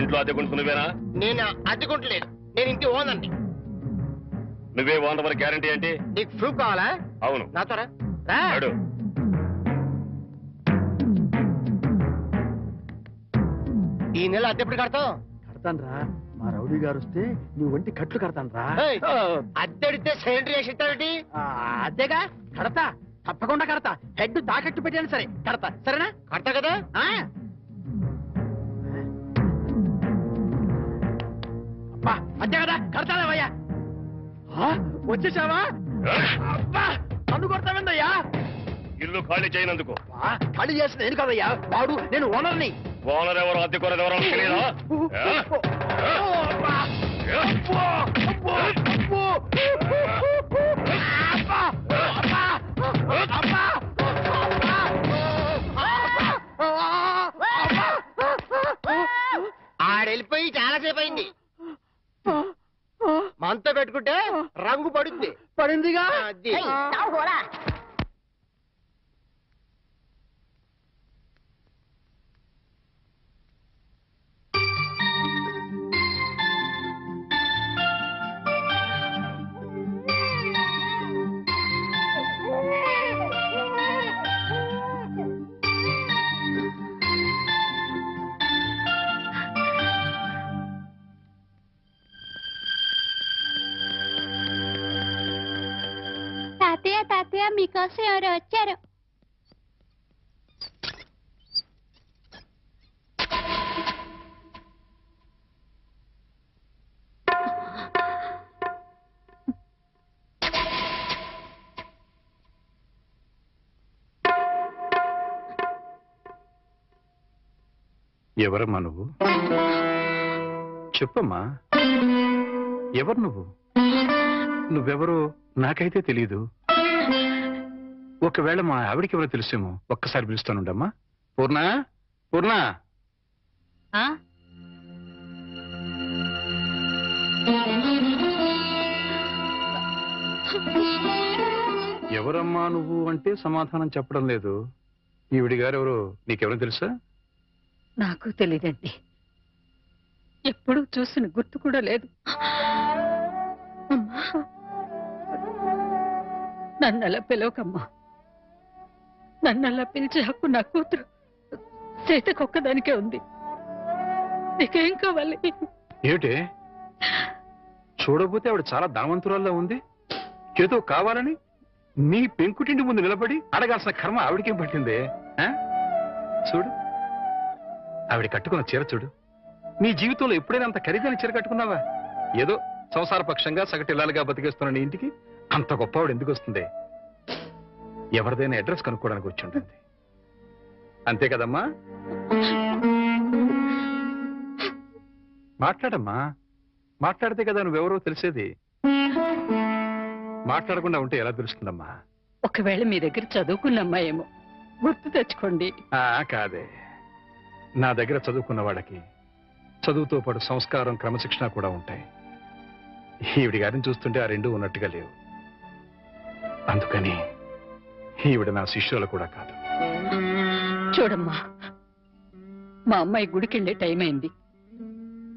ఇంట్లో అద్దెకుంటు నువ్వేనా? నేను అద్దెకుంటలేదు, నేను ఇంటి ఓనండి. నువ్వే ఓనర్ వరకు గ్యారంటీ ఏంటి? నీకు ప్రూఫ్ కావాలా? అవును, నాతో రా. ఈ నెల అద్దె ఎప్పుడు కడతావు? కడతాను రా, మా రౌడీ గారు వస్తే నీ ఒంటి కట్లు కడతాను రా. అద్దె అడిగితే సైలెంట్ చేసి ఇస్తావేంటి? అద్దెగా కడతా, తప్పకుండా కడతా. హెడ్ తాకట్టు పెట్టాను సరే కడతా, సరేనా? కడతా కదా. అదే కదా కడతావయ్యా. వచ్చేసావా? అబ్బా నన్ను కొడతావేందయ్యా? ఇల్లు ఖాళీ చేయనందుకు. ఖాళీ చేసిన నేను కదయ్యా, వాడు నేను ఓనర్ని. ఓనర్ ఎవరు, అద్దె కొరది ఎవరో తెలియదా? ఆడెళ్ళిపోయి చాలాసేపు అయింది. మనతో పెట్టుకుంటే రంగు పడుద్ది. పడిందిగా. తాతయ్య మీకోసం ఎవరు వచ్చారు? ఎవరమ్మా నువ్వు? చెప్పమ్మా, ఎవరు నువ్వు? నువ్వెవరో నాకైతే తెలీదు. ఒకవేళ మా ఆవిడికి ఎవరో తెలుసేమో. ఒక్కసారి పిలుస్తానుండమ్మా. పూర్ణ, పూర్ణ. ఎవరమ్మా నువ్వు అంటే సమాధానం చెప్పడం లేదు. ఈవిడి గారు ఎవరో నీకెవరో తెలుసా? నాకు తెలీదండి, ఎప్పుడూ చూసిన గుర్తు కూడా లేదు. నన్నలా పిలవకమ్మా. నన్నలా పిలిచే హక్కు నా కూతురు సీతకొక్కదానికే ఉంది. నీకేం కావాలి? ఏమిటే చూడబోతే ఆవిడ చాలా ధనవంతురాల్లో ఉంది. ఏదో కావాలని నీ పెంకుటింటి ముందు నిలబడి అడగాల్సిన కర్మ ఆవిడకేం పట్టిందే? చూడు, ఆవిడ కట్టుకున్న చీర చూడు. నీ జీవితంలో ఎప్పుడైనా అంత ఖరీదైన చీర కట్టుకున్నావా? ఏదో సంసార పక్షంగా సగటిల్లాలుగా బతికేస్తున్న నీ ఇంటికి అంత గొప్పవాడు ఎందుకు వస్తుంది? ఎవరిదైనా అడ్రస్ కనుక్కోవడానికి వచ్చి ఉంటుంది, అంతే కదమ్మా? మాట్లాడమ్మా, మాట్లాడితే కదా నువ్వెవరో తెలిసేది. మాట్లాడకుండా ఉంటే ఎలా తెలుస్తుందమ్మా? ఒకవేళ మీ దగ్గర చదువుకున్న అమ్మాయేమో, గుర్తు తెచ్చుకోండి. కాదే, నా దగ్గర చదువుకున్న వాళ్ళకి చదువుతో పాటు సంస్కారం, క్రమశిక్షణ కూడా ఉంటాయి. ఈవిడి గారిని చూస్తుంటే ఆ రెండు ఉన్నట్టుగా లేవు. అందుకని ఈవిడ నా శిష్యులు కూడా కాదు. చూడమ్మా, మా అమ్మాయి గుడికెళ్లే టైం అయింది.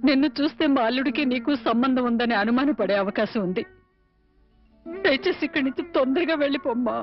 నిన్ను చూస్తే మా అల్లుడికి నీకు సంబంధం ఉందని అనుమానపడే అవకాశం ఉంది. దయచేసి ఇక్కడి నుంచి తొందరగా వెళ్ళిపోమ్మా.